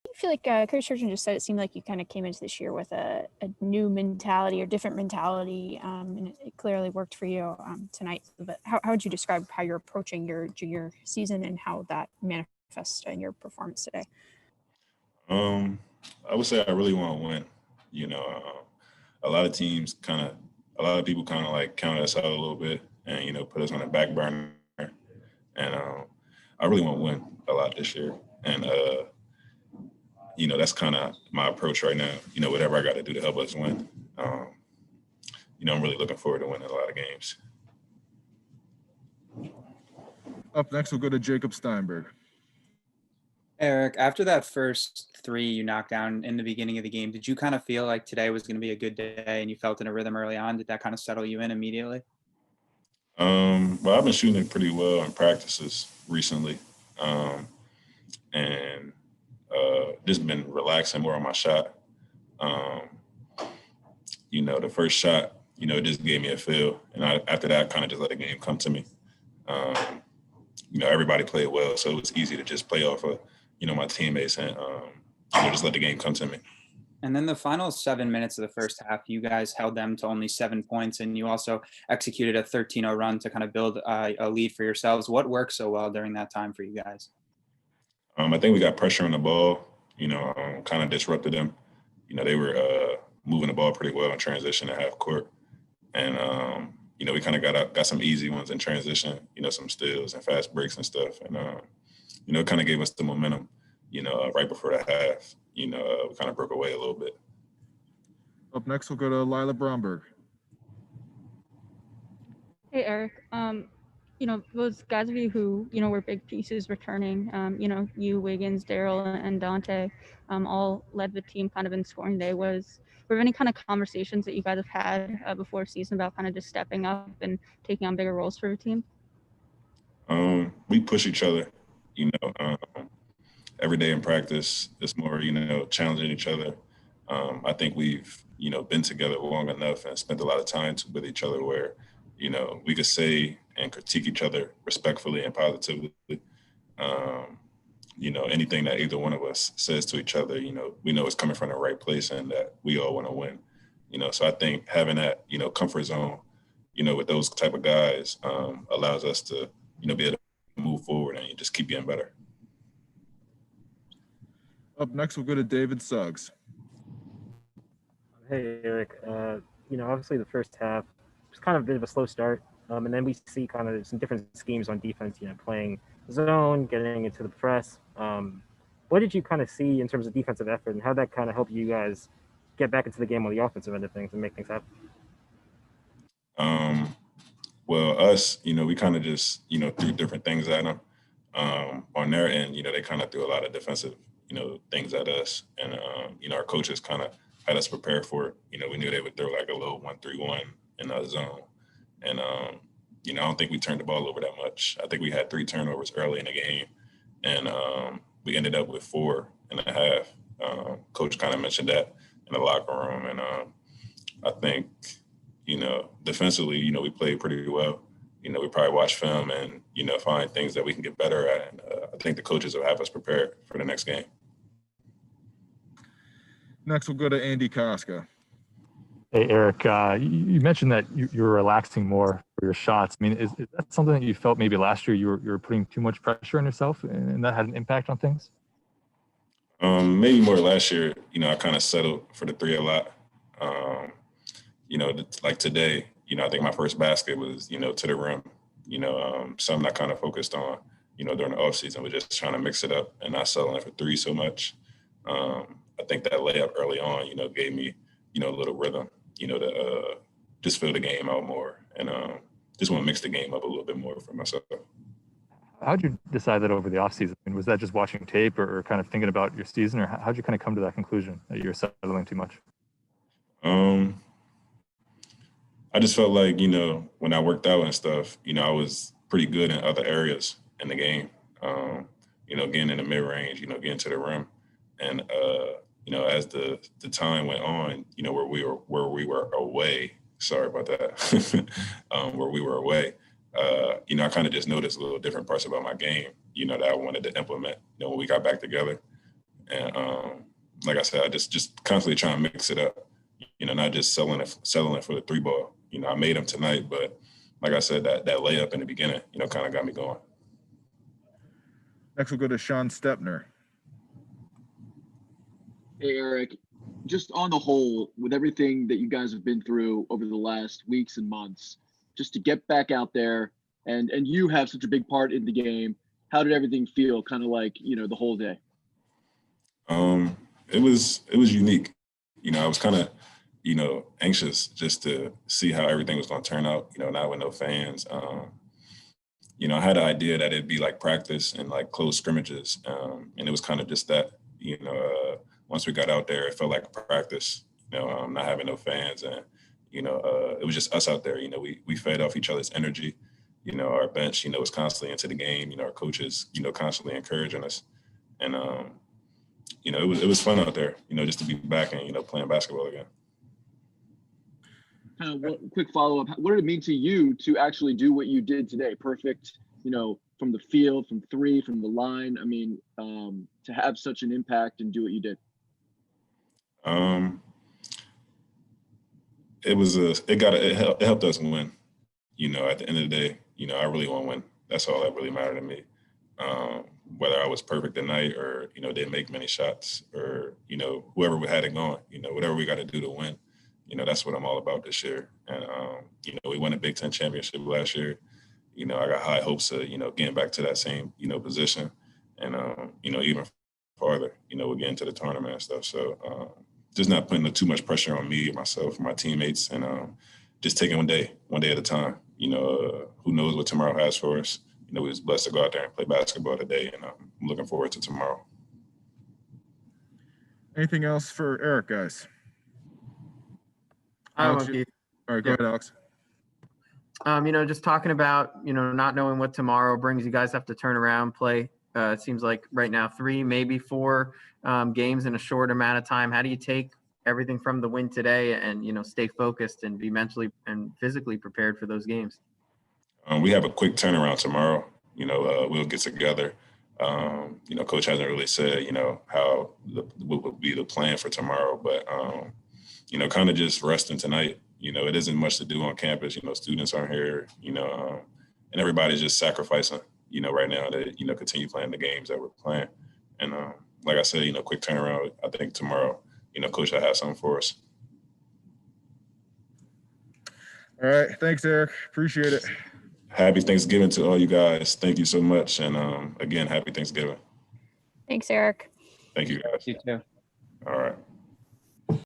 you feel like Coach Churchin just said it seemed like you kind of came into this year with a new mentality or different mentality, and it clearly worked for you tonight. But how would you describe how you're approaching your junior season and how that manifests in your performance today? I would say I really want to win. A lot of people kind of like counted us out a little bit and, put us on the back burner. And I really want to win a lot this year. And, that's kind of my approach right now, whatever I got to do to help us win. I'm really looking forward to winning a lot of games. Up next, we'll go to Jacob Steinberg. Eric, after that first three you knocked down in the beginning of the game, did you kind of feel like today was going to be a good day and you felt in a rhythm early on? Did that kind of settle you in immediately? Well, I've been shooting pretty well in practices recently, and just been relaxing more on my shot. The first shot, it just gave me a feel, and after that, I kind of just let the game come to me. Everybody played well, so it was easy to just play off of, my teammates and, just let the game come to me. And then the final 7 minutes of the first half, you guys held them to only 7 points, and you also executed a 13-0 run to kind of build a lead for yourselves. What worked so well during that time for you guys? I think we got pressure on the ball, kind of disrupted them. They were moving the ball pretty well in transition at half court. And, we kind of got some easy ones in transition, some steals and fast breaks and stuff. And, it kind of gave us the momentum, right before the half. We kind of broke away a little bit. Up next, we'll go to Lila Bromberg. Hey, Eric. Those guys of you who, were big pieces returning, you, Wiggins, Daryl, and Dante, all led the team kind of in scoring today. Were there any kind of conversations that you guys have had before season about kind of just stepping up and taking on bigger roles for your team? We push each other, every day in practice. It's more, challenging each other. I think we've, been together long enough and spent a lot of time with each other where, we could say and critique each other respectfully and positively. Anything that either one of us says to each other, we know it's coming from the right place and that we all want to win. So I think having that, comfort zone, with those type of guys allows us to, be able to move forward and just keep getting better. Up next, we'll go to David Suggs. Hey, Eric. Obviously the first half was kind of a bit of a slow start. And then we see kind of some different schemes on defense, playing zone, getting into the press. What did you kind of see in terms of defensive effort and how that kind of helped you guys get back into the game on the offensive end of things and make things happen? Well, us, we kind of just, threw different things at them. On their end, they kind of threw a lot of defensive, things at us. And, our coaches kind of had us prepared for it. We knew they would throw like a little 1-3-1 in our zone. And, I don't think we turned the ball over that much. I think we had 3 turnovers early in the game. And we ended up with 4.5. Coach kind of mentioned that in the locker room. And I think, defensively, we played pretty well. We probably watch film and, find things that we can get better at. And I think the coaches will have us prepared for the next game. Next, we'll go to Andy Koska. Hey, Eric, you mentioned that you're relaxing more for your shots. I mean, is that something that you felt maybe last year you were putting too much pressure on yourself and that had an impact on things? Maybe more last year, I kind of settled for the 3 a lot. Like today, I think my first basket was, to the rim. Something I kind of focused on, during the offseason was just trying to mix it up and not settling for 3 so much. I think that layup early on, gave me, a little rhythm, to just fill the game out more and just want to mix the game up a little bit more for myself. How'd you decide that over the offseason? I mean, was that just watching tape or kind of thinking about your season, or how'd you kind of come to that conclusion that you're settling too much? I just felt like, when I worked out and stuff, I was pretty good in other areas in the game. Getting in the mid-range, getting to the rim. And, as the time went on, where we were away, sorry about that, where we were away, I kind of just noticed little different parts about my game, that I wanted to implement, when we got back together. And like I said, I just constantly trying to mix it up, not just settling for the 3-ball. I made them tonight, but like I said, that layup in the beginning, kind of got me going. Next we'll go to Sean Stepner. Hey, Eric, just on the whole, with everything that you guys have been through over the last weeks and months, just to get back out there and you have such a big part in the game, how did everything feel kind of like, the whole day? It was unique. I was kind of, anxious just to see how everything was going to turn out, not with no fans. I had an idea that it'd be like practice and like close scrimmages. And it was kind of just that, once we got out there, it felt like practice, not having no fans. And, it was just us out there. We fed off each other's energy. Our bench, was constantly into the game. Our coaches, constantly encouraging us. And, it was fun out there, just to be back and, playing basketball again. Kind of one quick follow-up. What did it mean to you to actually do what you did today? Perfect, from the field, from 3, from the line. I mean, to have such an impact and do what you did. It helped us win. At the end of the day, I really want to win. That's all that really mattered to me. Whether I was perfect tonight or, didn't make many shots or, whoever had it going, whatever we got to do to win, that's what I'm all about this year. And, we won a Big Ten championship last year. I got high hopes of, getting back to that same, position and, even farther, we're getting to the tournament and stuff. So just not putting too much pressure on me, myself, my teammates, and just taking one day at a time. Who knows what tomorrow has for us. We was blessed to go out there and play basketball today, and I'm looking forward to tomorrow. Anything else for Eric, guys? Alex, All right, go ahead, Alex. Just talking about, not knowing what tomorrow brings. You guys have to turn around, play. It seems like right now 3, maybe 4 games in a short amount of time. How do you take everything from the win today and, stay focused and be mentally and physically prepared for those games? We have a quick turnaround tomorrow. We'll get together. Coach hasn't really said, how what would be the plan for tomorrow, but, kind of just resting tonight. It isn't much to do on campus. Students aren't here, and everybody's just sacrificing, right now to, continue playing the games that we're playing. And like I said, quick turnaround. I think tomorrow, Coach will have something for us. All right. Thanks, Eric. Appreciate it. Happy Thanksgiving to all you guys. Thank you so much. And again, happy Thanksgiving. Thanks, Eric. Thank you, guys. You too.